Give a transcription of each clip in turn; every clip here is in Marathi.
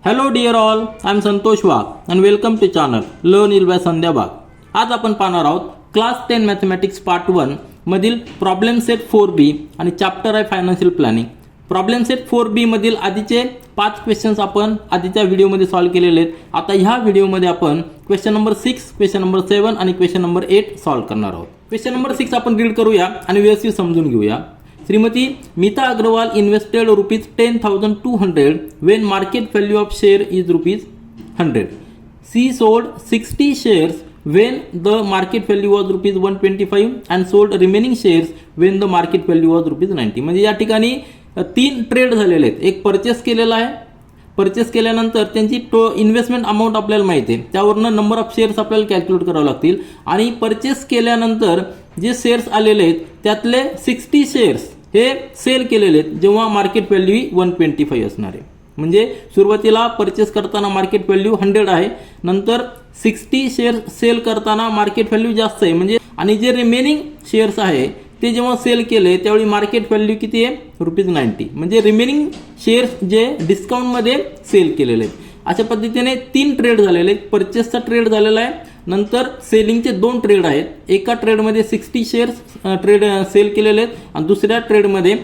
Hello dear all, I am Santosh Wagh and welcome to channel learn इल बाय संध्या वाघ. आज आपण पाहणार आहोत क्लास 10 मॅथमॅटिक्स पार्ट 1 मधील प्रॉब्लेम सेट 4B आणि चॅप्टर आहे financial planning. Problem set 4B मधील आधीचे 5 क्वेश्चन्स आपण आधीच्या व्हिडिओमध्ये सॉल्व्ह केलेले आहेत. आता ह्या व्हिडिओमध्ये आपण क्वेश्चन नंबर 6, क्वेश्चन नंबर 7 आणि क्वेश्चन नंबर 8 सॉल्व्ह करणार आहोत. क्वेश्चन नंबर 6 आपण रीड करूया आणि व्यवस्थित समजून घेऊया. श्रीमती मीता Agarwal invested rupees 10,200 when market value of share is rupees 100. She sold 60 shares when the market value was rupees 125 and sold remaining shares when the market value was rupees 90. म्हणजे या ठिकाणी 3 ट्रेड झालेले आहेत. एक परचेस केलेला आहे. परचेस केल्यानंतर त्यांची इन्व्हेस्टमेंट अमाऊंट आपल्याला माहिती आहे, त्यावरनं नंबर ऑफ शेअर्स आपल्याला कॅल्क्युलेट करावे लागतील आणि परचेस केल्यानंतर जे शेअर्स आलेले आहेत त्यातले 60 शेअर्स हे सेल केलेले आहेत जेव्हा मार्केट व्हॅल्यू 125 असणार आहे. म्हणजे सुरुवातीला परचेस करताना मार्केट व्हॅल्यू 100 आहे, नंतर 60 शेअर सेल करताना मार्केट व्हॅल्यू जास्त आहे म्हणजे आणि जे रिमेनिंग शेअर्स आहे ते जेव्हा सेल केले त्यावेळी मार्केट व्हॅल्यू किती आहे रुपीज 90. म्हणजे रिमेनिंग शेअर्स जे डिस्काउंटमध्ये सेल केलेले आहेत. अशा पद्धतीने 3 ट्रेड झालेले आहेत. परचेसचा ट्रेड झालेला आहे, नंतर सेलिंगचे 2 ट्रेड आहेत. एका ट्रेडमध्ये 60 शेअर्स ट्रेड सेल केलेले आहेत आणि दुसऱ्या ट्रेडमध्ये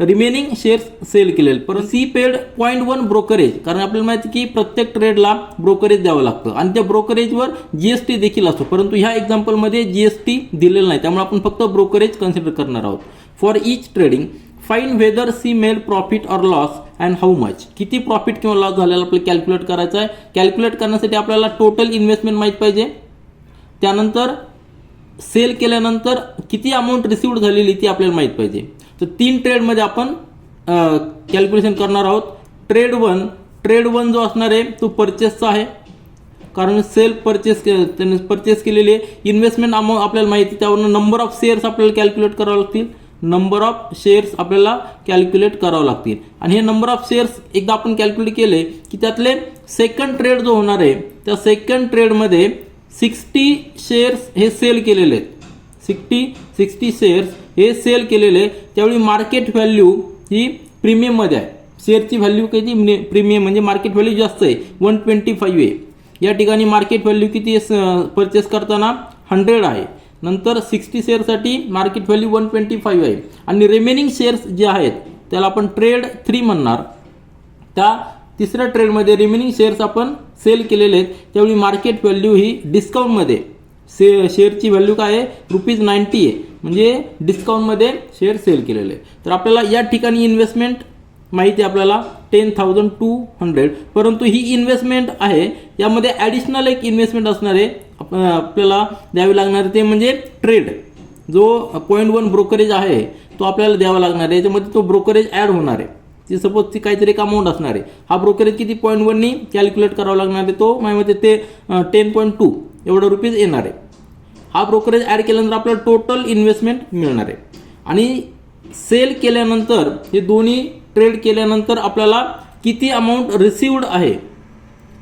रिमेनिंग शेअर्स सेल केलेले. परंतु सी पेड 0.1 ब्रोकरेज, कारण आपल्याला माहिती की प्रत्येक ट्रेडला ब्रोकरेज द्यावं लागतं आणि त्या ब्रोकरेजवर जीएसटी देखील असतो, परंतु ह्या एक्झाम्पलमध्ये जीएसटी दिलेलं नाही, त्यामुळे आपण फक्त ब्रोकरेज कन्सिडर करणार आहोत. For each trading find weather C made profit or loss and how much. किती प्रॉफिट किंवा लॉस झालेला आपल्याला कॅल्क्युलेट करायचं आहे. कॅल्क्युलेट करण्यासाठी आपल्याला टोटल इन्व्हेस्टमेंट माहीत पाहिजे, त्यानंतर सेल केल्यानंतर किती अमाऊंट रिसिव्ड झालेली ती आपल्याला माहीत पाहिजे. तर 3 ट्रेडमध्ये आपण कॅल्क्युलेशन करणार आहोत. ट्रेड वन जो असणार आहे तो परचेसचा आहे, कारण सेल परचेस केलेली आहे. इन्व्हेस्टमेंट अमाऊंट आपल्याला माहिती, त्यावरून नंबर ऑफ शेअर्स आपल्याला कॅल्क्युलेट करावं लागतील. नंबर ऑफ शेअर्स आपल्याला कॅल्क्युलेट करावं लागतील आणि हे नंबर ऑफ शेअर्स एकदा आपण कॅल्क्युलेट केले की त्यातले सेकंड ट्रेड जो होणार आहे त्या सेकंड ट्रेडमध्ये 60 शेअर्स हे सेल केलेले आहेत. 60 शेअर्स हे सेल केलेले, त्यावेळी मार्केट व्हॅल्यू ही प्रीमियममध्ये आहे. शेअरची व्हॅल्यू किती प्रीमियम म्हणजे मार्केट व्हॅल्यू जास्त आहे, 125 आहे. या ठिकाणी मार्केट व्हॅल्यू किती परचेस करताना 100 आहे. नंतर 60 शेअरसाठी मार्केट व्हॅल्यू 125 आहे आणि रिमेनिंग शेअर्स जे आहेत त्याला आपण ट्रेड 3 म्हणणार. त्या तिसऱ्या ट्रेडमध्ये रिमेनिंग शेअर्स आपण सेल केलेले आहेत, त्यावेळी मार्केट व्हॅल्यू ही डिस्काउंटमध्ये शेअरची व्हॅल्यू काय आहे रुपीज 90 आहे, म्हणजे डिस्काउंटमध्ये शेअर सेल केलेले. तर आपल्याला या ठिकाणी इन्व्हेस्टमेंट माहिती आहे आपल्याला 10,200, परंतु ही इन्व्हेस्टमेंट आहे यामध्ये ॲडिशनल एक इन्व्हेस्टमेंट असणार आहे आपल्याला द्यावी लागणार आहे, ते म्हणजे ट्रेड जो 0.1 ब्रोकरेज आहे तो आपल्याला द्यावा लागणार आहे. याच्यामध्ये तो ब्रोकरेज ॲड होणार आहे. ती सपोज ती काहीतरी एक अमाऊंट असणार आहे. हा ब्रोकरेज किती 0.1नी कॅल्क्युलेट करावा लागणार आहे, तो माझ्यामध्ये ते 10.2 एवढं रुपीज येणार आहे. हा ब्रोकरेज ॲड केल्यानंतर आपल्याला टोटल इन्व्हेस्टमेंट मिळणार आहे आणि सेल केल्यानंतर हे दोन्ही ट्रेड केल्यानंतर आपल्याला किती अमाऊंट रिसिव्ड आहे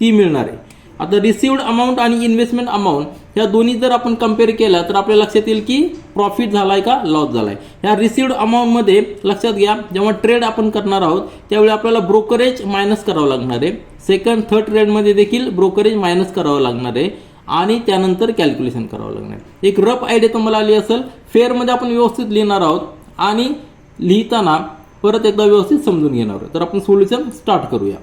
ती मिळणार आहे. आता रिसिव्ड अमाऊंट आणि इन्व्हेस्टमेंट अमाऊंट या दोन्ही जर आपण कम्पेअर केला तर आपल्याला लक्षात येईल की प्रॉफिट झालाय का लॉस झालाय. ह्या रिसिव्ड अमाऊंटमध्ये लक्षात घ्या, जेव्हा ट्रेड आपण करणार आहोत त्यावेळी आपल्याला ब्रोकरेज मायनस करावं लागणार आहे. सेकंड थर्ड ट्रेडमध्ये देखील ब्रोकरेज मायनस करावं लागणार आहे आणि त्यानंतर कॅल्क्युलेशन करावं लागणार आहे. एक रफ आयडिया तुम्हाला आली असेल. फेअरमध्ये आपण व्यवस्थित लिहिणार आहोत आणि लिहिताना परत एकदा व्यवस्थित समजून घेणार आहोत. तर आपण सोल्युशन स्टार्ट करूया.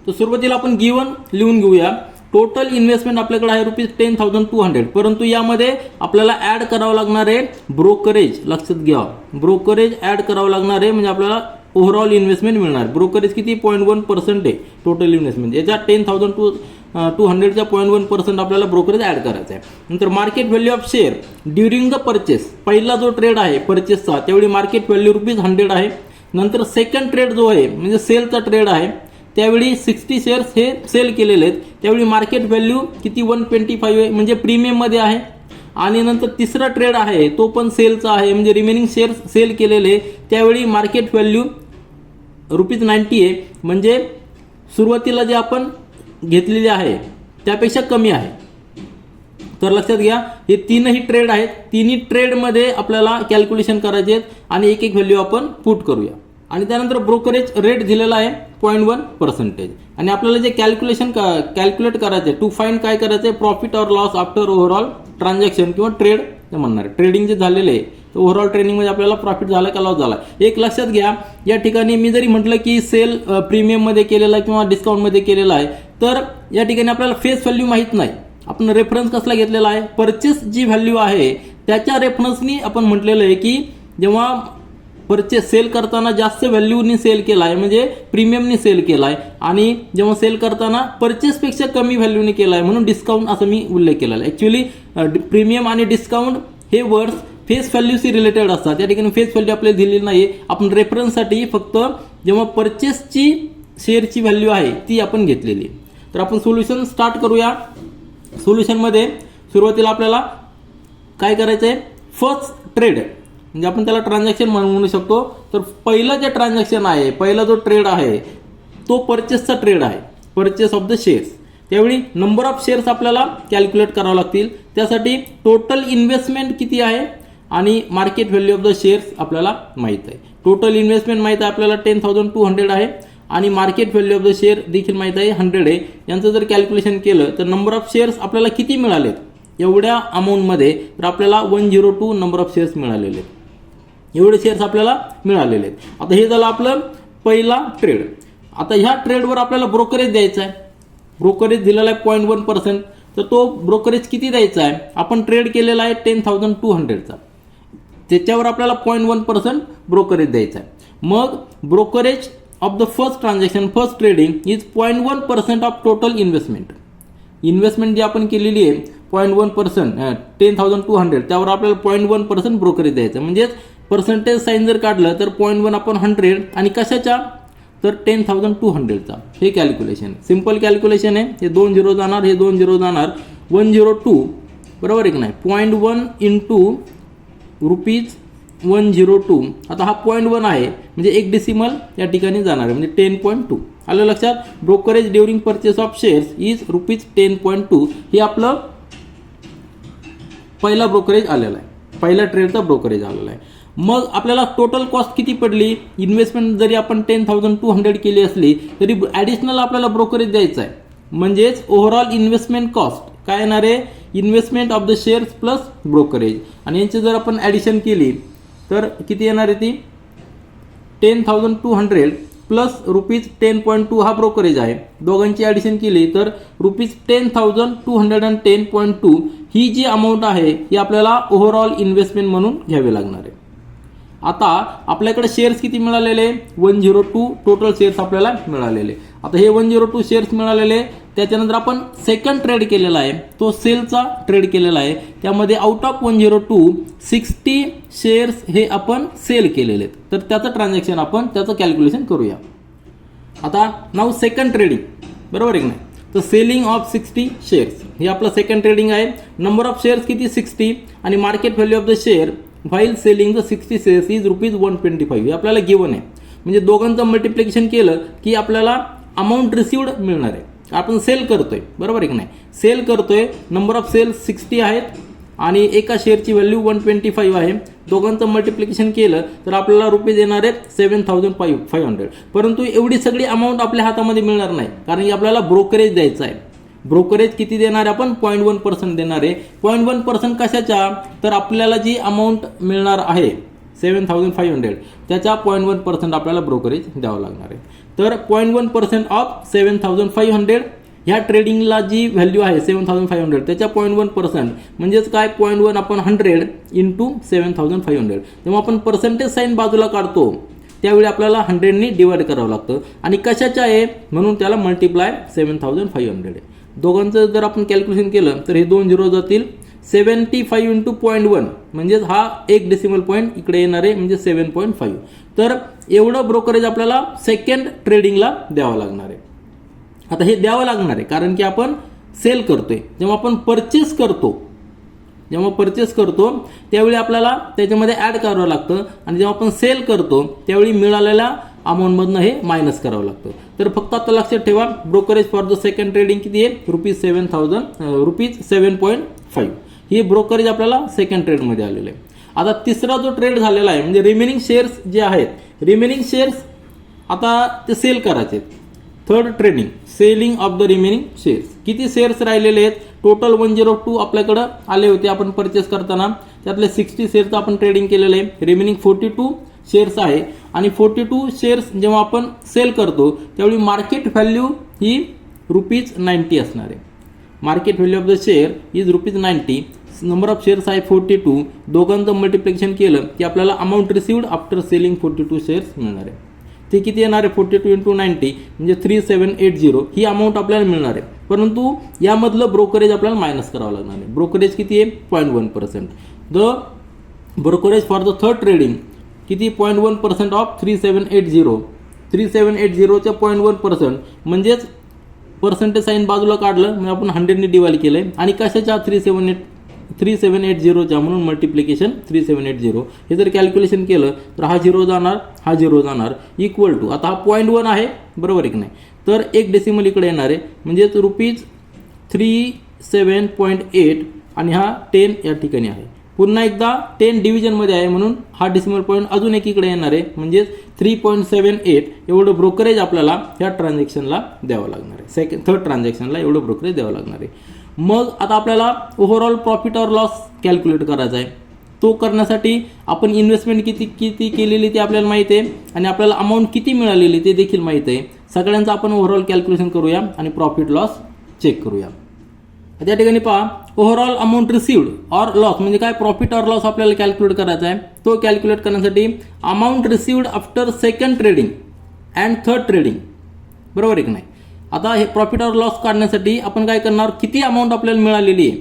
तर सुरुवातीला आपण गिवन लिहून घेऊया. टोटल इन्व्हेस्टमेंट आपल्याकडे आहे रुपीज 10,200, परंतु यामध्ये आपल्याला ॲड करावं लागणार आहे ब्रोकरेज. लक्षात घ्या, ब्रोकरेज ॲड करावं लागणार आहे म्हणजे आपल्याला ओव्हरऑल इन्व्हेस्टमेंट मिळणार. ब्रोकरेज किती 0.1% आहे टोटल इन्व्हेस्टमेंट. याच्या 10,200च्या 0.1% आपल्याला ब्रोकरेज ॲड करायचं आहे. नंतर market value of share during the purchase. पहिला जो ट्रेड आहे परचेसचा त्यावेळी मार्केट व्हॅल्यू रुपीज 100 आहे. नंतर सेकंड ट्रेड जो आहे म्हणजे सेलचा ट्रेड आहे त्यावेळी 60 शेअर्स हे सेल केलेले आहेत, त्यावेळी मार्केट व्हॅल्यू किती 125 आहे म्हणजे प्रीमियममध्ये आहे. आणि नंतर तिसरा ट्रेड आहे तो पण सेलचा आहे म्हणजे रिमेनिंग शेअर्स सेल केलेले, त्यावेळी मार्केट व्हॅल्यू रुपीज 90 आहे म्हणजे सुरुवातीला जे आपण घेतलेले आहे त्यापेक्षा कमी आहे. तर लक्षात घ्या हे 3ही ट्रेड आहेत. 3ही ट्रेडमध्ये आपल्याला कॅल्क्युलेशन करायचे आहेत आणि एक एक व्हॅल्यू आपण पुट करूया. आणि त्यानंतर ब्रोकरेज रेट दिलेला आहे 0.1%. आणि आपल्याला जे कॅल्क्युलेट करायचं आहे टू फाइंड काय करायचं आहे, प्रॉफिट और लॉस आफ्टर ओव्हरऑल ट्रान्झॅक्शन किंवा ट्रेड ते म्हणणार. ट्रेडिंग जे झालेले आहे तर ओव्हरऑल ट्रेडिंगमध्ये आपल्याला प्रॉफिट झाला का लॉस झाला. एक लक्षात घ्या, या ठिकाणी मी जरी म्हटलं की सेल प्रीमियममध्ये केलेला किंवा डिस्काउंटमध्ये केलेला आहे, तर या ठिकाणी आपल्याला फेस व्हॅल्यू माहीत नाही. आपण रेफरन्स कसला घेतलेला आहे, परचेस जी व्हॅल्यू आहे त्याच्या रेफरन्सनी आपण म्हटलेलं आहे की जेव्हा परचेस सेल करताना जास्त व्हॅल्यूनी सेल केला आहे म्हणजे प्रीमियमनी सेल केला आहे, आणि जेव्हा सेल करताना परचेसपेक्षा कमी व्हॅल्यूनी केला आहे म्हणून डिस्काउंट असं मी उल्लेख केलेला आहे. ॲक्च्युली प्रीमियम आणि डिस्काउंट हे वर्ड्स फेस व्हॅल्यूशी रिलेटेड असतात. या ठिकाणी फेस व्हॅल्यू आपल्याला दिलेली नाही, आपण रेफरन्ससाठी फक्त जेव्हा परचेसची शेअरची व्हॅल्यू आहे ती आपण घेतलेली. तर आपण सोल्युशन स्टार्ट करूया. सोल्युशनमध्ये सुरुवातीला आपल्याला काय करायचं आहे, फर्स्ट ट्रेड म्हणजे आपण त्याला ट्रान्झॅक्शन म्हणू शकतो. तर पहिलं जे ट्रान्झॅक्शन आहे, पहिला जो ट्रेड आहे तो परचेसचा ट्रेड आहे, परचेस ऑफ द शेअर्स. त्यावेळी नंबर ऑफ शेअर्स आपल्याला कॅल्क्युलेट करावं लागतील. त्यासाठी टोटल इन्व्हेस्टमेंट किती आहे आणि market value of the shares आपल्याला माहीत आहे. टोटल इन्व्हेस्टमेंट माहीत आहे आपल्याला 10,200 आहे आणि market value of the share देखील माहीत आहे 100 आहे. यांचं जर कॅल्क्युलेशन केलं तर नंबर ऑफ शेअर्स आपल्याला किती मिळालेत एवढ्या अमाऊंटमध्ये, तर आपल्याला 102 नंबर ऑफ शेअर्स मिळालेले आहेत. एवढे शेअर्स आपल्याला मिळालेले आहेत. आता हे झालं आपलं पहिला ट्रेड. आता ह्या ट्रेडवर आपल्याला ब्रोकरेज द्यायचा आहे. ब्रोकरेज दिलेला आहे 0.1%. तर तो ब्रोकरेज किती द्यायचा आहे, आपण ट्रेड केलेला आहे 10,200चा, त्याच्यावर आपल्याला 0.1% ब्रोकरेज द्यायचा आहे. मग brokerage of the first transaction, first trading is 0.1% of total investment. Investment जी आपण केलेली आहे 0.1%, 10,200, त्यावर आपल्याला 0.1% ब्रोकरेज द्यायचं. म्हणजेच पर्सेंटेज साईन जर काढलं तर 0.1/100 आणि कशाच्या, तर 10,200चा. हे कॅल्क्युलेशन सिम्पल कॅल्क्युलेशन आहे. हे 2 झिरो जाणार, हे 2 झिरो जाणार, 102 बरोबर आहे की नाही. 0.1 इंटू ₹102. आता हा 0.1 आहे म्हणजे एक डेसिमल या ठिकाणी जाणार आहे म्हणजे 10.2. आलं लक्षात. Brokerage during purchase of shares is ₹10.2. हे आपलं पहिला ब्रोकरेज आलेला आहे, पहिल्या ट्रेडचा ब्रोकरेज आलेला आहे. मग आपल्याला टोटल कॉस्ट किती पडली, इन्व्हेस्टमेंट जरी आपण 10,200 केली असली तरी ॲडिशनल आपल्याला ब्रोकरेज द्यायचं आहे. म्हणजेच ओव्हरऑल इन्व्हेस्टमेंट कॉस्ट काय येणार आहे, investment of the shares plus brokerage, आणि यांची जर आपण ॲडिशन केली तर किती येणार आहे ती 10,200 प्लस ₹10.2 हा ब्रोकरेज आहे. दोघांची ॲडिशन केली तर ₹10,210.2 ही जी अमाऊंट आहे ही आपल्याला ओव्हरऑल इन्व्हेस्टमेंट म्हणून घ्यावी लागणार आहे. आता आपल्याकडे शेअर्स किती मिळालेले, 102 टोटल शेअर्स आपल्याला मिळालेले. आता हे 102 शेअर्स मिळालेले, त्याच्यानंतर आपण सेकंड ट्रेड केलेला आहे, तो सेलचा ट्रेड केलेला आहे. त्यामध्ये आउट ऑफ 102 60 शेअर्स हे आपण सेल केलेले आहेत. तर त्याचं ट्रान्झॅक्शन आपण त्याचं कॅल्क्युलेशन करूया. आता नाव सेकंड ट्रेडिंग बरोबर आहे की नाही. तर सेलिंग ऑफ 60 शेअर्स हे आपलं सेकंड ट्रेडिंग आहे. नंबर ऑफ शेअर्स किती 60 आणि market value of the share while selling the 60 shares is ₹125. हे आपल्याला गिवन आहे. म्हणजे दोघांचं मल्टिप्लिकेशन केलं की आपल्याला अमाऊंट रिसिव्ड मिळणार आहे. आपण सेल करतोय बरोबर आहे की नाही, सेल करतोय, नंबर ऑफ सेल 60 आहेत आणि एका शेअरची व्हॅल्यू 125 आहे. दोघांचं मल्टिप्लिकेशन केलं तर आपल्याला रुपये देणार आहेत 7,500. परंतु एवढी सगळी अमाऊंट आपल्या हातामध्ये मिळणार नाही, कारण की आपल्याला ब्रोकरेज द्यायचं आहे. ब्रोकरेज किती देणार आहे आपण 0.1% देणार आहे. 0.1% कशाच्या, तर आपल्याला जी अमाऊंट मिळणार आहे 7,500 त्याच्या 0.1% आपल्याला ब्रोकरेज द्यावं लागणार आहे. तर 0.1% ऑफ 7,500 ह्या ट्रेडिंगला जी व्हॅल्यू आहे 7,500 त्याच्या 0.1% म्हणजेच काय 0.1/100 इंटू 7,500. जेव्हा आपण पर्सेंटेज साईन बाजूला काढतो त्यावेळी आपल्याला 100नी डिवाइड करावं लागतं आणि कशाच्या आहे म्हणून त्याला मल्टिप्लाय 7,500 आहे. दोघांचं जर आपण कॅल्क्युलेशन केलं तर हे 2 झिरो जातील. 75 इंटू 0.1 म्हणजेच हा एक डेसिमल पॉईंट इकडे येणार आहे म्हणजे 7.5. तर एवढं ब्रोकरेज आपल्याला सेकंड ट्रेडिंगला द्यावं लागणार आहे. आता हे द्यावं लागणार आहे कारण की आपण सेल करतोय. जेव्हा आपण परचेस करतो त्यावेळी आपल्याला त्याच्यामध्ये ॲड करावं लागतं आणि जेव्हा आपण सेल करतो त्यावेळी मिळालेल्या अमाऊंटमधनं हे मायनस करावं लागतं. तर फक्त आता लक्षात ठेवा brokerage for the second trading किती आहे ₹7,500 ही ब्रोकरेज आपल्याला सेकंड ट्रेडमध्ये आलेलं आहे. आता तिसरा जो ट्रेड झालेला आहे म्हणजे रिमेनिंग शेअर्स जे आहेत रिमेनिंग शेअर्स आता ते सेल करायचे. Third trading, selling of the remaining shares. किती शेअर्स राहिलेले आहेत? टोटल 102 आपल्याकडं आले होते आपण परचेस करताना, त्यातले 60 शेअर्स आपण ट्रेडिंग केलेले आहे. रिमेनिंग 42 शेअर्स आहे आणि 42 शेअर्स जेव्हा आपण सेल करतो त्यावेळी मार्केट व्हॅल्यू ही ₹90 असणार आहे. Market value of the share is ₹90. Number of shares आहे 42. दोघांचं मल्टिप्लिकेशन केलं की आपल्याला amount received after selling 42 shares मिळणार आहे. ते किती येणार आहे? 42 × 90 म्हणजे 3780 ही अमाऊंट आपल्याला मिळणार आहे. परंतु यामधलं ब्रोकरेज आपल्याला मायनस करावं लागणार आहे. ब्रोकरेज किती आहे? 0.1%. The brokerage for the third trading किती? 0.1% ऑफ 3780. 3780च्या 0.1% म्हणजेच पर्सेंटेज साईन बाजूला काढलं म्हणजे आपण 100ने डिवाइड केलंय आणि कशाच्या 3780च्या म्हणून मल्टिप्लिकेशन 3780. हे जर कॅल्क्युलेशन केलं तर हा 0 जाणार, हा 0 जाणार, इक्वल टू आता हा 0.1 आहे बरोबर आहे की नाही, तर एक डेसिमल इकडे येणार आहे म्हणजेच ₹37.8 आणि हा 10 या ठिकाणी आहे. पुन्हा एकदा 10 डिव्हिजनमध्ये आहे म्हणून हा डेसिमल पॉईंट अजून एक इकडे येणार आहे म्हणजेच 3.78 एवढं ब्रोकरेज आपल्याला ह्या ट्रान्झॅक्शनला द्यावं लागणार आहे. थर्ड ट्रान्झॅक्शनला एवढं ब्रोकरेज द्यावं लागणार आहे. मग आता आपल्याला ओव्हरऑल प्रॉफिट और लॉस कॅल्क्युलेट करायचा आहे. तो करण्यासाठी आपण इन्व्हेस्टमेंट किती केलेली ते आपल्याला माहीत आहे आणि आपल्याला अमाऊंट किती मिळालेली ते देखील माहीत आहे. सगळ्यांचं आपण ओव्हरऑल कॅल्क्युलेशन करूया आणि प्रॉफिट लॉस चेक करूया. त्या ठिकाणी पहा, overall amount received or loss म्हणजे काय? प्रॉफिट ऑर लॉस आपल्याला कॅल्क्युलेट करायचा आहे. तो कॅल्क्युलेट करण्यासाठी amount received after second trading and third trading बरोबर आहे की नाही. आता हे प्रॉफिट ऑर लॉस काढण्यासाठी आपण काय करणार? किती अमाऊंट आपल्याला मिळालेली आहे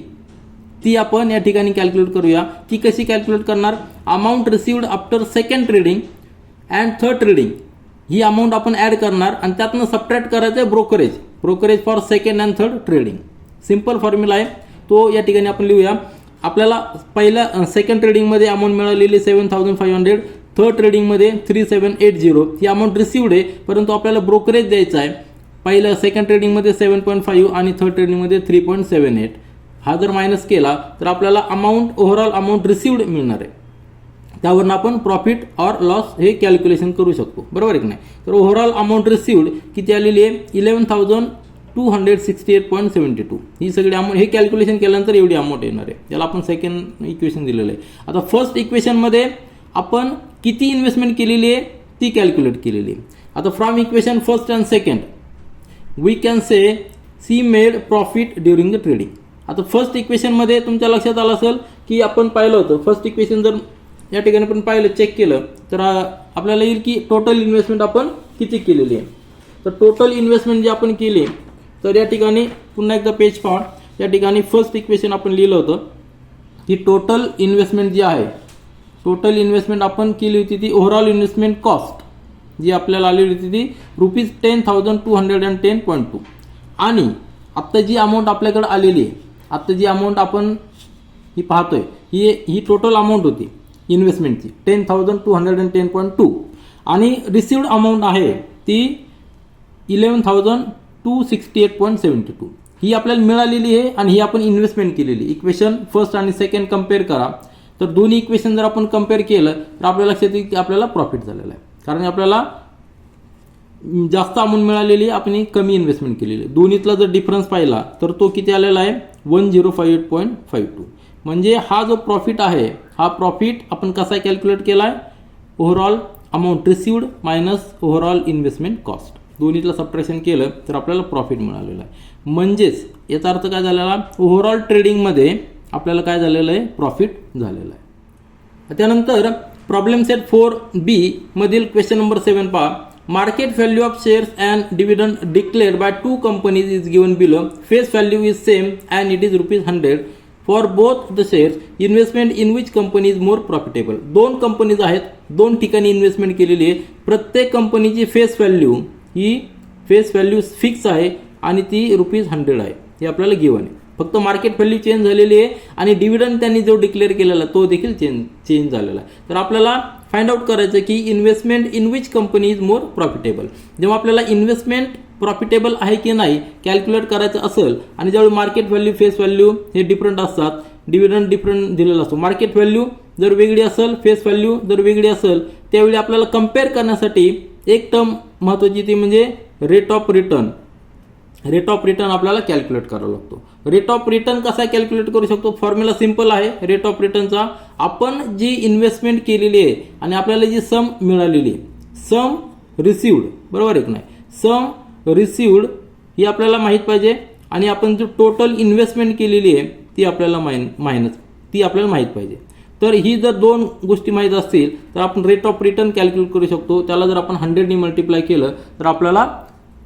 ती आपण या ठिकाणी कॅल्क्युलेट करूया. ती कशी कॅल्क्युलेट करणार? Amount received after second trading and third trading he amount आपण ॲड करणार आणि त्यातनं सबट्रॅक्ट करायचं आहे brokerage for second and third trading. Simple formula आहे तो या ठिकाणी आपण लिहूया. आपल्याला पहिल्या सेकंड ट्रेडिंगमध्ये अमाऊंट मिळालेली 7500, थर्ड ट्रेडिंगमध्ये 3780 ही अमाऊंट रिसिव्ड आहे परंतु आपल्याला ब्रोकरेज द्यायचा आहे. पहिल्या सेकंड ट्रेडिंगमध्ये 7.5 आणि थर्ड ट्रेडिंगमध्ये 3.78. हा जर मायनस केला तर आपल्याला ओव्हरऑल अमाऊंट रिसिव्ड मिळणार आहे. त्यावरून आपण प्रॉफिट ऑर लॉस हे कॅल्क्युलेशन करू शकतो बरोबर आहे की नाही. तर ओव्हरऑल अमाऊंट रिसिव्ड किती आलेली आहे? 11,268.72. ही सगळी अमाऊंट हे कॅल्क्युलेशन केल्यानंतर एवढी अमाऊंट येणार आहे. याला आपण सेकंड इक्वेशन दिलेलं आहे. आता फर्स्ट इक्वेशनमध्ये आपण किती इन्व्हेस्टमेंट केलेली आहे ती कॅल्क्युलेट केलेली आहे. आता from equation first and second we can say see made profit during the trading. आता फर्स्ट इक्वेशनमध्ये तुमच्या लक्षात आलं असेल की आपण पाहिलं होतं फर्स्ट इक्वेशन जर या ठिकाणी आपण पाहिलं चेक केलं तर आपल्याला येईल की टोटल इन्व्हेस्टमेंट आपण किती केलेली आहे. तर टोटल इन्व्हेस्टमेंट जी आपण केली तर या ठिकाणी पुन्हा एकदा पेज पहा. या ठिकाणी फर्स्ट इक्वेशन आपण लिहिलं होतं की टोटल इन्व्हेस्टमेंट जी आहे टोटल इन्व्हेस्टमेंट आपण केली होती ती ओव्हरऑल इन्व्हेस्टमेंट कॉस्ट जी आपल्याला आलेली होती ती ₹10,210.2 आणि आत्ता जी अमाऊंट आपल्याकडे आलेली आहे आत्ता जी अमाऊंट आपण ही पाहतोय ही टोटल अमाऊंट होती इन्व्हेस्टमेंटची 10,210.2 आणि रिसिव्ड अमाऊंट आहे ती 11,268.72 ही आपल्याला मिळालेली आहे आणि ही आपण इन्व्हेस्टमेंट केलेली. इक्वेशन फर्स्ट आणि सेकंड कम्पेअर करा तर दोन्ही इक्वेशन जर आपण कम्पेअर केलं तर आपल्या लक्षात येईल की आपल्याला प्रॉफिट झालेला आहे कारण आपल्याला जास्त अमाऊंट मिळालेली आपण कमी इन्व्हेस्टमेंट केलेली. दोन्हीतला जर डिफरन्स पाहिला तर तो किती आलेला आहे? 1058.52. म्हणजे हा जो प्रॉफिट आहे हा प्रॉफिट आपण कसा कॅल्क्युलेट केला आहे? Overall amount received minus overall investment cost दोन्हीतलं सबट्रॅक्शन केलं तर आपल्याला प्रॉफिट मिळालेला आहे. म्हणजेच याचा अर्थ काय झालेला? ओव्हरऑल ट्रेडिंगमध्ये आपल्याला काय झालेलं आहे? प्रॉफिट झालेलं आहे. त्यानंतर प्रॉब्लेम सेट 4B मधील क्वेश्चन नंबर 7 पहा. Market value of shares and dividend declared by two companies is given below. Face value is same and it is ₹100 for both the shares. Investment in which company is more profitable. दोन कंपनीज आहेत, दोन ठिकाणी इन्व्हेस्टमेंट केलेली आहे. प्रत्येक कंपनीची फेस व्हॅल्यू ही फेस व्हॅल्यू फिक्स आहे आणि ती ₹100 आहे. हे आपल्याला गिवन आहे. फक्त मार्केट व्हॅल्यू चेंज झालेली आहे आणि डिव्हिडंड त्यांनी जो डिक्लेअर केलेला तो देखील चेंज झालेला आहे. तर आपल्याला फाइंड आउट करायचं की investment in which company is more profitable. जेव्हा आपल्याला इन्व्हेस्टमेंट प्रॉफिटेबल आहे की नाही कॅल्क्युलेट करायचं असेल आणि ज्यावेळी मार्केट व्हॅल्यू फेस व्हॅल्यू हे डिफरंट असतात, डिव्हिडंड डिफरंट दिलेला असतो. मार्केट व्हॅल्यू जर वेगळी असेल, फेस व्हॅल्यू जर वेगळी असेल, त्यावेळी आपल्याला कम्पेअर करण्यासाठी एक टर्म महत्त्वाची ती म्हणजे rate of return. Rate of return आपल्याला कॅल्क्युलेट करावा लागतो. रेट ऑफ रिटर्न कसा कॅल्क्युलेट करू शकतो? फॉर्म्युला सिंपल आहे रेट ऑफ रिटर्नचा. आपण जी इन्व्हेस्टमेंट केलेली आहे आणि आपल्याला जी सम मिळालेली आहे, सम रिसिव्ड, बरोबर आहे की नाही, सम रिसिव्ड ही आपल्याला माहीत पाहिजे आणि आपण जो टोटल इन्व्हेस्टमेंट केलेली आहे ती आपल्याला माहीत पाहिजे. तर ही जर दोन गोष्टी माहीत असतील तर आपण रेट ऑफ रिटर्न कॅल्क्युलेट करू शकतो. त्याला जर आपण 100 मल्टिप्लाय केलं तर आपल्याला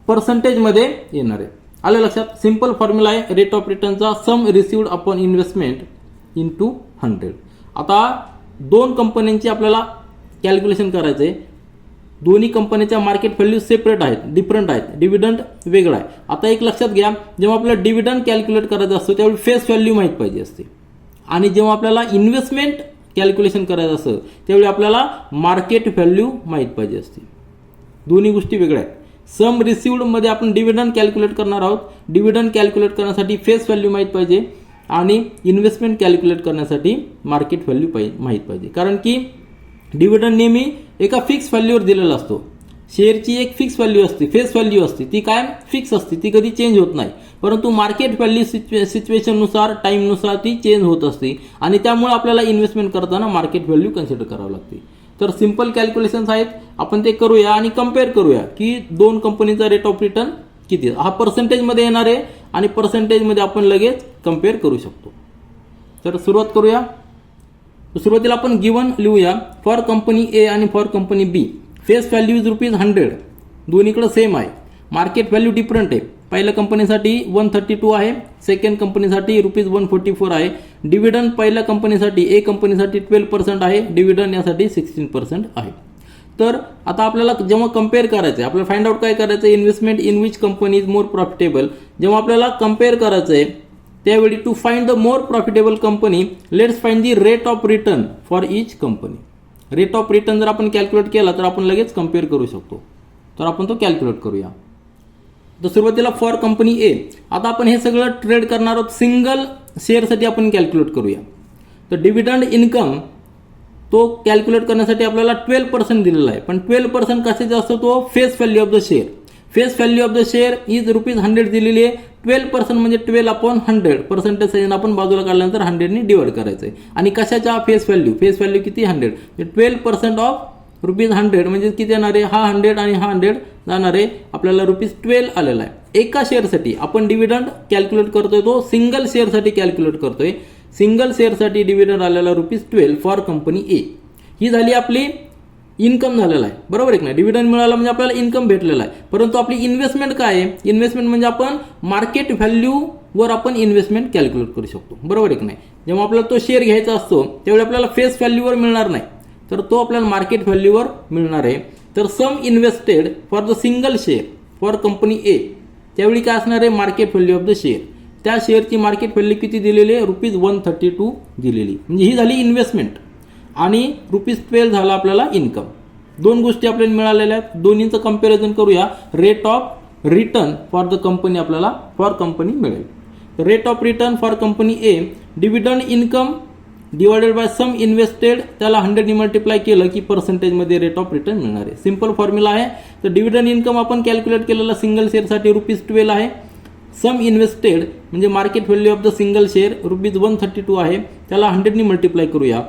पर्सेंटेजमध्ये येणार आहे. आलं लक्षात? सिंपल फॉर्म्युला आहे रेट ऑफ रिटर्नचा, सम रिसिव्ड अपॉन इन्व्हेस्टमेंट इंटू 100. आता दोन कंपन्यांची आपल्याला कॅल्क्युलेशन करायचं आहे. दोन्ही कंपनीच्या मार्केट व्हॅल्यू सेपरेट आहेत, डिफरंट आहेत, डिव्हिडंड वेगळा आहे. आता एक लक्षात घ्या, जेव्हा आपल्याला डिव्हिडंड कॅल्क्युलेट करायचं असतं त्यावेळी फेस व्हॅल्यू माहीत पाहिजे असते आणि जेव्हा आपल्याला इन्व्हेस्टमेंट कॅल्क्युलेशन करायचं असतं त्यावेळी आपल्याला मार्केट व्हॅल्यू माहीत पाहिजे असते. दोन्ही गोष्टी वेगळ्या आहेत. सम रिसिव्ड मध्ये आपण डिव्हिडंड कॅल्क्युलेट करणार आहोत. डिव्हिडंड कॅल्क्युलेट करण्यासाठी फेस व्हॅल्यू माहीत पाहिजे आणि इन्व्हेस्टमेंट कॅल्क्युलेट करण्यासाठी मार्केट व्हॅल्यू माहीत पाहिजे. कारण की डिव्हिडंड नेहमी एका फिक्स व्हॅल्यूवर दिलेला असतो. शेअरची एक फिक्स व्हॅल्यू असते, फेस व्हॅल्यू असते, ती कायम फिक्स असते, ती कधी चेंज होत नाही. परंतु मार्केट व्हॅल्यू सिच्युएशननुसार, टाईमनुसार ती चेंज होत असते आणि त्यामुळे आपल्याला इन्व्हेस्टमेंट करताना मार्केट व्हॅल्यू कन्सिडर करावं लागते. तर सिंपल कॅल्क्युलेशन्स आहेत, आपण ते करूया आणि कम्पेअर करूया की दोन कंपनीचा रेट ऑफ रिटर्न किती. हा पर्सेंटेजमध्ये येणार आहे आणि पर्सेंटेजमध्ये आपण लगेच कम्पेअर करू शकतो. तर सुरुवात करूया. सुरुवातीला आपण गिवन लिहूया. फॉर कंपनी ए आणि for company B face value is ₹100. दोन्हीकडे सेम आहे. मार्केट व्हॅल्यू डिफरंट आहे. पहिल्या कंपनीसाठी 132 आहे, सेकंड कंपनीसाठी ₹144 आहे. डिव्हिडंड पहिल्या कंपनीसाठी ए कंपनीसाठी 12% आहे, डिव्हिडंड यासाठी 16% आहे. तर आता आपल्याला जेव्हा कम्पेअर करायचं आहे, आपल्याला फाइंड आउट काय करायचं आहे, investment in which company is more profitable. जेव्हा आपल्याला कम्पेअर करायचं आहे त्यावेळी to find the more profitable company let's find the rate of return for each company. Rate of return जर आपण कॅल्क्युलेट केला तर आपण लगेच कम्पेअर करू शकतो. तर आपण तो कॅल्क्युलेट करूया. तर सुरुवातीला फॉर कंपनी ए. आता आपण हे सगळं ट्रेड करणार आहोत सिंगल शेअरसाठी आपण कॅल्क्युलेट करूया. तर डिव्हिडंड इन्कम तो कॅल्क्युलेट करण्यासाठी आपल्याला 12% दिलेला आहे. पण 12% कशाचा असतो? तो face value of the share. Face value of the share is ₹100 दिलेली आहे. 12% म्हणजे 12/100. पर्सेंटेज साईन आपण बाजूला काढल्यानंतर 100 डिवाइड करायचं आहे. आणि कशाच्या फेस व्हॅल्यू? फेस व्हॅल्यू किती? 100. 12% ऑफ ₹100 म्हणजे किती येणार आहे? हा 100 आणि हा 100 जाणार आहे. आपल्याला ₹12 आलेला आहे. एका शेअरसाठी आपण डिव्हिडंड कॅल्क्युलेट करतोय, तो सिंगल शेअरसाठी कॅल्क्युलेट करतोय. सिंगल शेअरसाठी डिव्हिडंड आलेला ₹12 फॉर कंपनी ए. ही झाली आपली इन्कम झालेला आहे, बरोबर आहे की नाही. डिव्हिडंड मिळाला म्हणजे आपल्याला इन्कम भेटलेला आहे. परंतु आपली इन्व्हेस्टमेंट काय आहे? इन्व्हेस्टमेंट म्हणजे आपण मार्केट व्हॅल्यूवर आपण इन्व्हेस्टमेंट कॅल्क्युलेट करू शकतो, बरोबर आहे की नाही. जेव्हा आपल्याला तो शेअर घ्यायचा असतो त्यावेळी आपल्याला फेस व्हॅल्यूवर मिळणार नाही, तर तो आपल्याला मार्केट व्हॅल्यूवर मिळणार आहे. तर sum invested for the single share for company A त्यावेळी काय असणार आहे? Market value of the share. त्या शेअरची मार्केट व्हॅल्यू किती दिलेली आहे? ₹132 दिलेली. म्हणजे ही झाली इन्व्हेस्टमेंट आणि ₹12 झाला आपल्याला इन्कम. दोन गोष्टी आपल्याला मिळालेल्या आहेत. दोन्हीचं कंपॅरिझन करूया. Rate of return for the company आपल्याला फॉर कंपनी मिळेल. Rate of return for company A dividend income divided by sum invested, त्याला 100 मल्टिप्लाय केलं की पर्सेंटेजमध्ये रेट ऑफ रिटर्न मिळणार आहे. सिंपल फॉर्म्युला आहे. तर डिव्हिडंड इन्कम आपण कॅल्क्युलेट केलेला सिंगल शेअरसाठी ₹12 आहे. सम इन्व्हेस्टेड म्हणजे market value of the single share ₹132 आहे. त्याला 100 मल्टिप्लाय करूया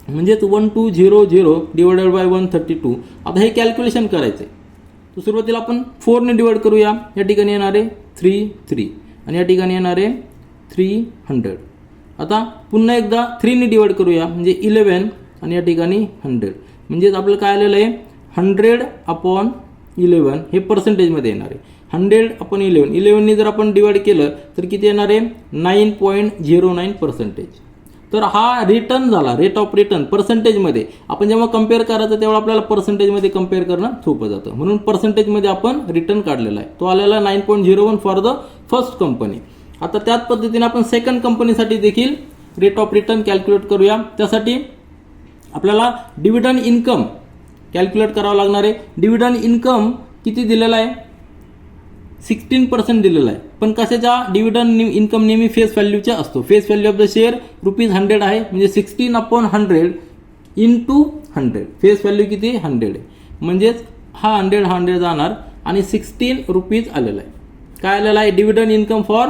म्हणजेच 1200 डिवायडेड बाय 132. आता हे कॅल्क्युलेशन करायचं आहे. तर सुरुवातीला आपण 4 डिवाइड करूया. या ठिकाणी येणार आहे 3 आणि या ठिकाणी येणार आहे 300. आता पुन्हा एकदा 3 डिवाइड करूया म्हणजे 11 आणि या ठिकाणी 100. म्हणजेच आपलं काय आलेलं आहे 100/11 हे पर्सेंटेजमध्ये येणार आहे. 100/11 11ने जर आपण डिवाइड केलं तर किती येणार आहे? 9.09%. तर हा रिटर्न झाला, रेट ऑफ रिटर्न पर्सेंटेजमध्ये. आपण जेव्हा कम्पेअर करायचं तेव्हा आपल्याला पर्सेंटेजमध्ये कम्पेअर करणं सोपं जातं, म्हणून पर्सेंटेजमध्ये आपण रिटर्न काढलेला आहे. तो आलेला 9.01 फॉर द फर्स्ट कंपनी. आता त्याच पद्धतीने आपण सेकंड कंपनीसाठी देखील रेट ऑफ रिटर्न कॅल्क्युलेट करूया. त्यासाठी आपल्याला डिव्हिडंड इन्कम कॅल्क्युलेट करावं लागणार आहे. डिव्हिडंड इन्कम किती दिलेला आहे? 16% दिलेला आहे, पण कशाच्या डिव्हिडंड इन्कम नेहमी फेस व्हॅल्यूचा असतो. Face value of the share ₹100 आहे, म्हणजे 16/100 इंटू 100. फेस व्हॅल्यू किती 100 आहे, म्हणजेच हा 100 जाणार आणि ₹16 आलेला आहे. काय आलेला आहे? Dividend income for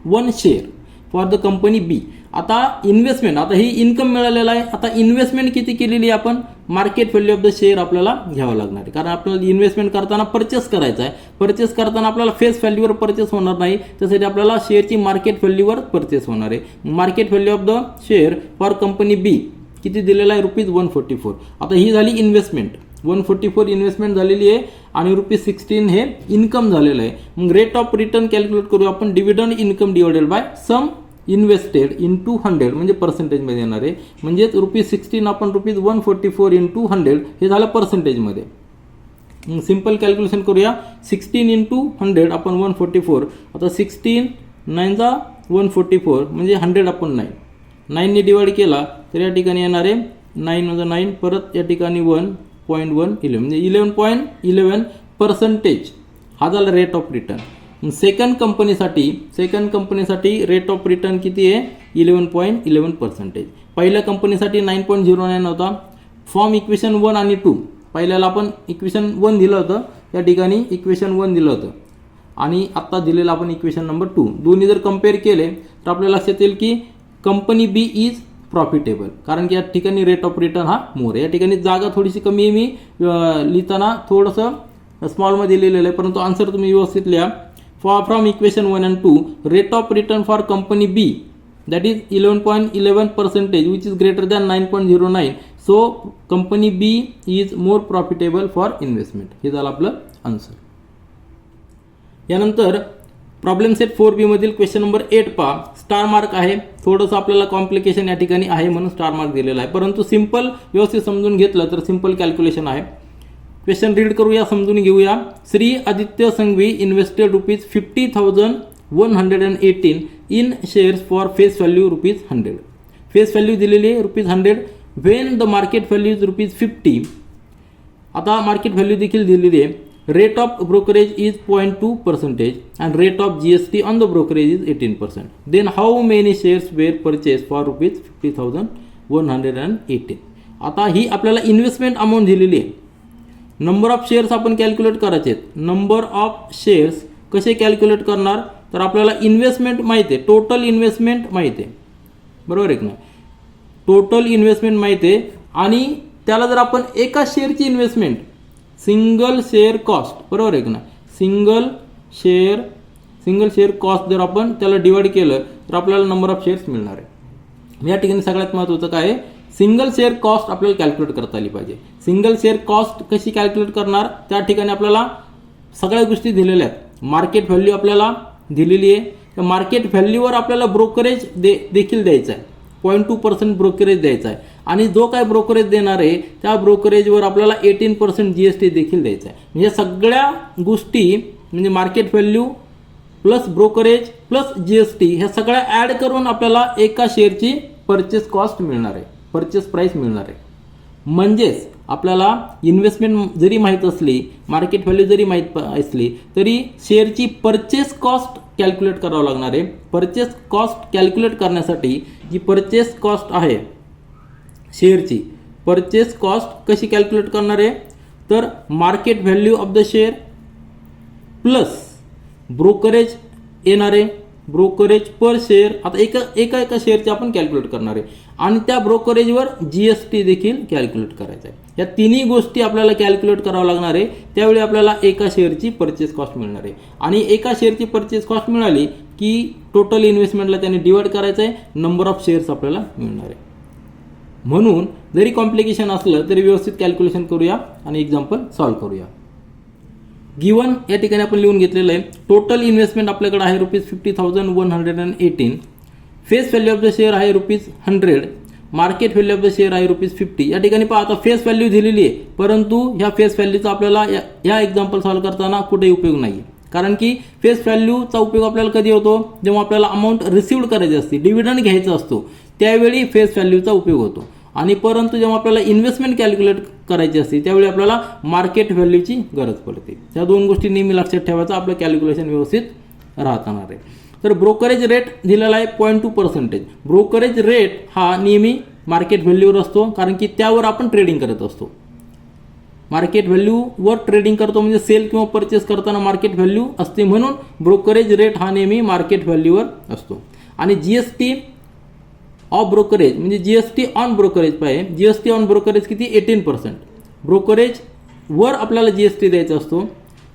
1 share for the company B. आता इन्व्हेस्टमेंट, आता ही इन्कम मिळालेला आहे. आता इन्व्हेस्टमेंट किती केलेली आहे आपण? Market value of the share आपल्याला घ्यावं लागणार आहे, कारण आपल्याला इन्व्हेस्टमेंट करताना परचेस करायचं आहे. परचेस करताना आपल्याला फेस व्हॅल्यूवर परचेस होणार नाही, त्यासाठी आपल्याला शेअरची मार्केट व्हॅल्यूवर परचेस होणार आहे. Market value of the share for company B किती दिलेला आहे? ₹144. आता ही झाली इन्व्हेस्टमेंट. 144 इन्व्हेस्टमेंट झालेली आहे आणि ₹16 हे इन्कम झालेलं आहे. मग रेट ऑफ रिटर्न कॅल्क्युलेट करू आपण. Dividend income divided by sum invested into 100 म्हणजे पर्सेंटेजमध्ये येणार आहे. म्हणजेच ₹16 आपण ₹144 इंटू 100 हे झालं पर्सेंटेजमध्ये. सिम्पल कॅल्क्युलेशन करूया. 16 इंटू 100 आपण 144. आता 16 9 जा 144 म्हणजे 100/9. 9 ने डिवाइड केला तर या ठिकाणी येणार आहे 9 - 9, परत या ठिकाणी 1.111 म्हणजे 11.11%. हा झाला रेट ऑफ रिटर्न. सेकंड कंपनीसाठी रेट ऑफ रिटर्न किती आहे? 11.11%. पहिल्या कंपनीसाठी 9.09 होता. फॉर्म इक्वेशन 1 आणि 2. पहिल्याला आपण इक्वेशन 1 दिलं होतं, या ठिकाणी इक्वेशन 1 दिलं होतं आणि आत्ता दिलेलं आपण इक्वेशन नंबर 2. दोन्ही जर कम्पेअर केले तर आपल्याला लक्षात येईल की कंपनी बी इज प्रॉफिटेबल, कारण की या ठिकाणी रेट ऑफ रिटर्न हा मोर आहे. या ठिकाणी जागा थोडीशी कमी आहे, मी लिहिताना थोडंसं स्मॉलमध्ये लिहिलेलं आहे, परंतु आन्सर तुम्ही व्यवस्थित लिहा. From equation 1 and 2, rate of return for company B that is 11.11%, which is greater than 9.09. So company B is more profitable for investment. हे झालं आपलं आन्सर. यानंतर प्रॉब्लेम सेट 4B मधील क्वेश्चन नंबर 8 पहा. स्टार मार्क आहे, थोडंसं आपल्याला कॉम्प्लिकेशन या ठिकाणी आहे म्हणून स्टार मार्क दिलेला आहे, परंतु सिंपल व्यवस्थित समजून घेतलं तर सिंपल कॅल्क्युलेशन आहे. क्वेश्चन रीड करूया, समजून घेऊया. Shri Aditya Sanghavi invested ₹50,118 in shares for face value ₹100. Face value दिलेली आहे ₹100. When the market value is ₹50. आता मार्केट व्हॅल्यू देखील दिलेली आहे. Rate of brokerage is 0.2% and rate of GST on the brokerage is 18%. Then how many shares were purchase for ₹50,118. आता ही आपल्याला इन्व्हेस्टमेंट अमाऊंट दिलेली आहे. नंबर ऑफ शेअर्स आपण कॅल्क्युलेट करायचे आहेत. नंबर ऑफ शेअर्स कसे कॅल्क्युलेट करणार? तर आपल्याला इन्व्हेस्टमेंट माहिती आहे, टोटल इन्व्हेस्टमेंट माहिती आहे, बरोबर आहे की नाही? टोटल इन्व्हेस्टमेंट माहिती आहे आणि त्याला जर आपण एका शेअरची इन्व्हेस्टमेंट सिंगल शेअर कॉस्ट, बरोबर आहे की नाही? सिंगल शेअर कॉस्ट जर आपण त्याला डिवाइड केलं तर आपल्याला नंबर ऑफ शेअर्स मिळणार आहे. या ठिकाणी सगळ्यात महत्त्वाचं काय आहे? सिंगल शेअर कॉस्ट आपल्याला कॅल्क्युलेट करता आली पाहिजे. सिंगल शेअर कॉस्ट कशी कॅल्क्युलेट करणार? त्या ठिकाणी आपल्याला सगळ्या गोष्टी दिलेल्या आहेत. मार्केट व्हॅल्यू आपल्याला दिलेली आहे, त्या मार्केट व्हॅल्यूवर आपल्याला ब्रोकरेज देखील द्यायचं आहे. 0.2% ब्रोकरेज द्यायचा आहे आणि जो काय ब्रोकरेज देणार आहे त्या ब्रोकरेजवर आपल्याला 18% GST देखील द्यायचा आहे. म्हणजे सगळ्या गोष्टी म्हणजे market value plus brokerage plus GST ह्या सगळ्या ॲड करून आपल्याला एका शेअरची परचेस कॉस्ट मिळणार आहे, परचेस प्राईस मिळणार आहे. म्हणजेच आपल्याला इन्व्हेस्टमेंट जरी माहीत असली, मार्केट व्हॅल्यू जरी माहीत असली, तरी शेअरची परचेस कॉस्ट कॅल्क्युलेट करावं लागणार आहे. परचेस कॉस्ट कॅल्क्युलेट करण्यासाठी जी परचेस कॉस्ट आहे शेअरची, परचेस कॉस्ट कशी कॅल्क्युलेट करणार आहे? तर market value of the share plus brokerage येणार आहे, ब्रोकरेज पर शेअर. आता एका शेअरचे आपण कॅल्क्युलेट करणार आहे आणि त्या ब्रोकरेजवर GST देखील कॅल्क्युलेट करायचं आहे. या तिन्ही गोष्टी आपल्याला कॅल्क्युलेट करावं लागणार आहे. त्यावेळी आपल्याला एका शेअरची परचेस कॉस्ट मिळणार आहे आणि एका शेअरची परचेस कॉस्ट मिळाली की टोटल इन्व्हेस्टमेंटला त्याने डिवाइड करायचं आहे, नंबर ऑफ शेअर्स आपल्याला मिळणार आहे. म्हणून जरी कॉम्प्लिकेशन असलं तरी व्यवस्थित कॅल्क्युलेशन करूया आणि एक्झाम्पल सॉल्व्ह करूया. गिवन या ठिकाणी आपण लिहून घेतलेलं आहे. टोटल इन्व्हेस्टमेंट आपल्याकडे आहे ₹50,118. Face value of the share आहे ₹100. Market value of the share आहे ₹50. या ठिकाणी पहा, आता फेस व्हॅल्यू दिलेली आहे, परंतु ह्या फेस व्हॅल्यूचा आपल्याला या एक्झाम्पल सॉल्व्ह करताना कुठेही उपयोग नाही, कारण की फेस व्हॅल्यूचा उपयोग आपल्याला कधी होतो? जेव्हा आपल्याला अमाऊंट रिसिव्ड करायची असते, डिव्हिडंड घ्यायचा असतो, त्यावेळी फेस व्हॅल्यूचा उपयोग होतो. आणि परंतु जेव्हा आपल्याला इन्व्हेस्टमेंट कॅल्क्युलेट करायची असते त्यावेळी आपल्याला मार्केट व्हॅल्यूची गरज पडते. त्या दोन गोष्टी नेहमी लक्षात ठेवायचं, आपलं कॅल्क्युलेशन व्यवस्थित राहणार आहे. तर ब्रोकरेज रेट दिलेला आहे 0.2%. ब्रोकरेज रेट हा नेहमी मार्केट व्हॅल्यूवर असतो, कारण की त्यावर आपण ट्रेडिंग करत असतो. मार्केट व्हॅल्यूवर ट्रेडिंग करतो म्हणजे सेल किंवा परचेस करताना मार्केट व्हॅल्यू असते, म्हणून ब्रोकरेज रेट हा नेहमी मार्केट व्हॅल्यूवर असतो. आणि जीएसटी ऑफ ब्रोकरेज म्हणजे जीएसटी ऑन ब्रोकरेज पाहिजे. जीएसटी ऑन ब्रोकरेज किती? 18%. ब्रोकरेज वर आपल्याला जीएसटी द्यायचा असतो,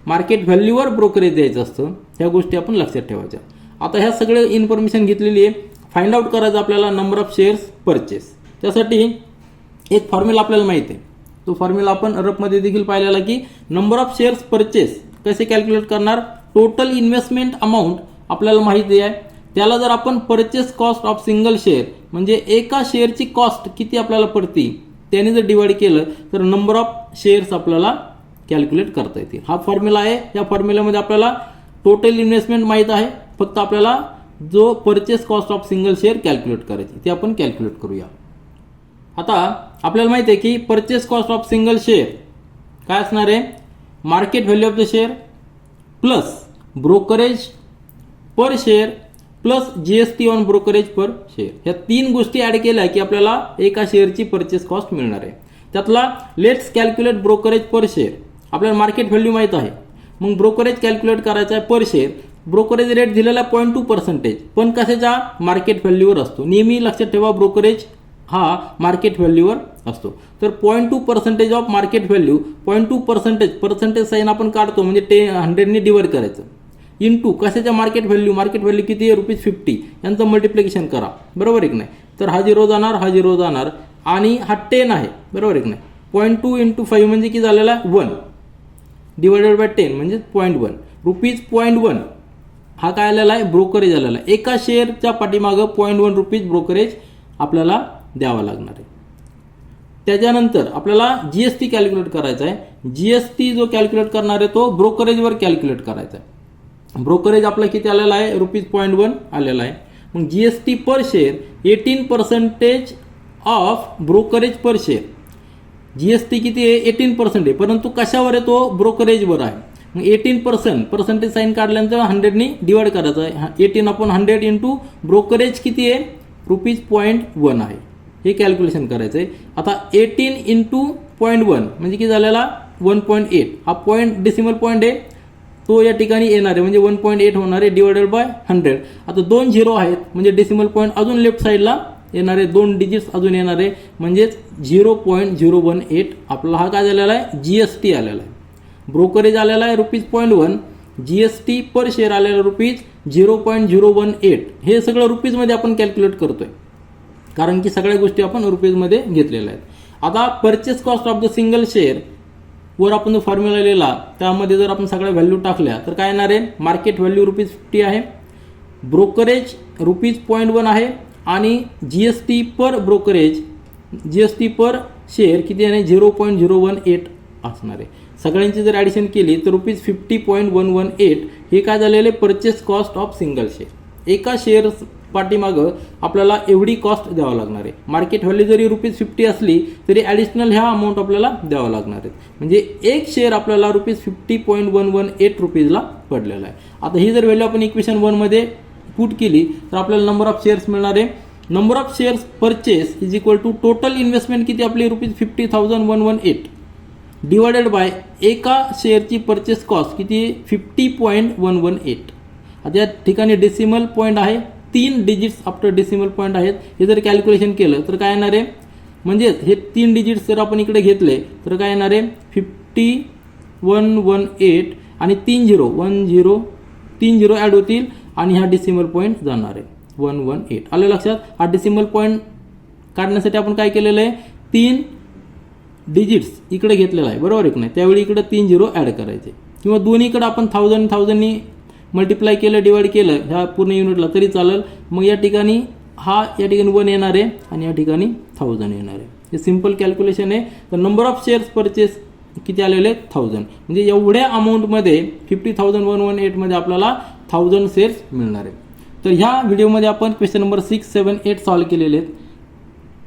मार्केट व्हॅल्यूवर ब्रोकरेज द्यायचं असतं. ह्या गोष्टी आपण लक्षात ठेवायच्या. आता ह्या सगळे इन्फॉर्मेशन घेतलेली आहे. फाइंड आउट करायचं आपल्याला नंबर ऑफ शेअर्स परचेस. त्यासाठी एक फॉर्म्युला आपल्याला माहिती आहे, तो फॉर्म्युला आपण रफमध्ये देखील पाहिलेला की नंबर ऑफ शेअर्स परचेस कसे कॅल्क्युलेट करणार. टोटल इन्व्हेस्टमेंट अमाऊंट आपल्याला माहिती आहे, त्याला जर आपण purchase cost of single share म्हणजे एका शेअरची कॉस्ट किती आपल्याला पडती त्याने जर डिवाइड केलं तर नंबर ऑफ शेअर्स आपल्याला कॅल्क्युलेट करता येतील. हा फॉर्म्युला आहे. या फॉर्म्युल्यामध्ये आपल्याला टोटल इन्व्हेस्टमेंट माहीत आहे, फक्त आपल्याला जो purchase cost of single share calculate करायची ते आपण कॅल्क्युलेट करूया. आता आपल्याला माहिती आहे की purchase cost of single share काय असणार आहे, market value of the share plus brokerage per share plus GST on brokerage per share. ह्या तीन गोष्टी ॲड केल्या की आपल्याला एका शेअरची परचेस कॉस्ट मिळणार आहे. त्यातला let's calculate brokerage per share. आपल्याला मार्केट व्हॅल्यू माहीत आहे, मग ब्रोकरेज कॅल्क्युलेट करायचा आहे पर शेअर. ब्रोकरेज रेट दिलेला 0.2%, पण कशाच्या? मार्केट व्हॅल्यूवर असतो. नेहमी लक्षात ठेवा ब्रोकरेज हा मार्केट व्हॅल्यूवर असतो. तर 0.2% of market value, 0.2% percentage sign आपण काढतो म्हणजे 100ने डिवाइड करायचं, इंटू कशाच्या? Market value. मार्केट व्हॅल्यू किती आहे? ₹50. यांचं मल्टिप्लिकेशन करा, बरोबर आहे की नाही. तर हा 0 जाणार, हा 0 जाणार आणि हा 10 आहे, बरोबर आहे की नाही. 0.2 × 5 म्हणजे किती झालेला? 1 डिवायडेड बाय 10 म्हणजे 0.1 ₹0.1. हा काय आलेला आहे? ब्रोकरेज आलेला आहे. एका शेअरच्या पाठीमागं ₹0.1 ब्रोकरेज आपल्याला द्यावा लागणार आहे. त्याच्यानंतर आपल्याला जीएसटी कॅल्क्युलेट करायचा आहे. जीएसटी जो कॅल्क्युलेट करणार आहे तो ब्रोकरेजवर कॅल्क्युलेट करायचा आहे. ब्रोकरेज आपला किती आलेला आहे? ₹0.1 आलेला आहे. मग GST per share 18% of brokerage per share. GST किती आहे? 18% आहे, परंतु कशावर आहे तो? ब्रोकरेजवर आहे. मग 18% पर्सेंटेज साईन काढल्यानंतर 100ने डिवाइड करायचं आहे. 18/100 इंटू ब्रोकरेज किती आहे? ₹0.1 आहे. हे कॅल्क्युलेशन करायचं आहे. आता 18 × 0.1 म्हणजे किती झालेला? 1.8. हा पॉईंट डेसिमल पॉईंट आहे, तो या ठिकाणी येणार आहे म्हणजे 1.8 होणार आहे डिवायडेड बाय 100. आता 2 0 आहेत म्हणजे डेसिमल पॉईंट अजून लेफ्ट साईडला येणार आहे, 2 डिजिट्स अजून येणार आहे म्हणजेच 0.018 आपला हा काय झालेला आहे? जीएसटी आलेला आहे. ब्रोकरेज आलेला आहे ₹0.1, जीएसटी पर शेअर आलेला ₹0.018. हे सगळं रुपीजमध्ये आपण कॅल्क्युलेट करतोय कारण की सगळ्या गोष्टी आपण रुपीजमध्ये घेतलेल्या आहेत. आता purchase cost of the single share वर आपण जो फॉर्म्युला लिहिला त्यामध्ये जर आपण सगळ्या व्हॅल्यू टाकल्या तर काय येणार आहे? मार्केट व्हॅल्यू ₹50 आहे, ब्रोकरेज ₹0.1 आहे आणि जीएसटी पर ब्रोकरेज, जीएसटी पर शेअर किती आहे? 0.018 असणार आहे. सगळ्यांची जर ॲडिशन केली तर ₹50.118 हे काय झालेले? Purchase cost of single share. एका शेअर पाठीमागं आपल्याला एवढी कॉस्ट द्यावं लागणार आहे. मार्केट व्हॅल्यू जरी ₹50 असली तरी ॲडिशनल ह्या अमाऊंट आपल्याला द्यावं लागणार आहे. म्हणजे एक शेअर आपल्याला ₹50.118 ला पडलेला आहे. आता ही जर व्हॅल्यू आपण इक्वेशन 1 मध्ये पुट केली तर आपल्याला नंबर ऑफ शेअर्स मिळणार आहे. Number of shares purchase is equal to total investment किती आपली? ₹50,118 डिवायडेड बाय एका शेअरची परचेस कॉस्ट किती? 50.118. आता या ठिकाणी डेसिमल पॉईंट आहे, 3 डिजिट्स आफ्टर डेसिमल पॉईंट आहेत. हे जर कॅल्क्युलेशन केलं तर काय येणार आहे? म्हणजे हे 3 डिजिट्स जर आपण इकडे घेतले तर काय येणार आहे? 50.118 आणि 3 0 ॲड होतील आणि हा डेसिमल पॉईंट जाणार आहे 118. आलं लक्षात? हा डेसिमल पॉईंट काढण्यासाठी आपण काय केलेलं आहे? 3 डिजिट्स इकडे घेतलेला आहे, बरोबर आहे की नाही. त्यावेळी इकडे 3 0 ॲड करायचे किंवा दोन्हीकडे आपण 1000 मल्टिप्लाय केलं, डिवाइड केलं ह्या पूर्ण युनिटला तरी चालेल. मग या ठिकाणी 1 येणार आहे आणि या ठिकाणी 1000 येणार आहे. हे सिम्पल कॅल्क्युलेशन आहे. तर नंबर ऑफ शेअर्स परचेस किती आलेले? 1000. म्हणजे एवढ्या अमाऊंटमध्ये 50,118 मध्ये आपल्याला 1000 शेअर्स मिळणार आहे. तर ह्या व्हिडिओमध्ये आपण क्वेश्चन नंबर 6, 7, 8 सॉल्व्ह केलेले आहेत.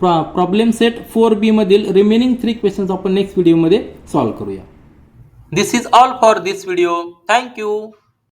प्रॉब्लेम सेट 4B मधील रिमेनिंग 3 क्वेश्चन्स आपण नेक्स्ट व्हिडिओमध्ये सॉल्व्ह करूया. This is all for this video. Thank you.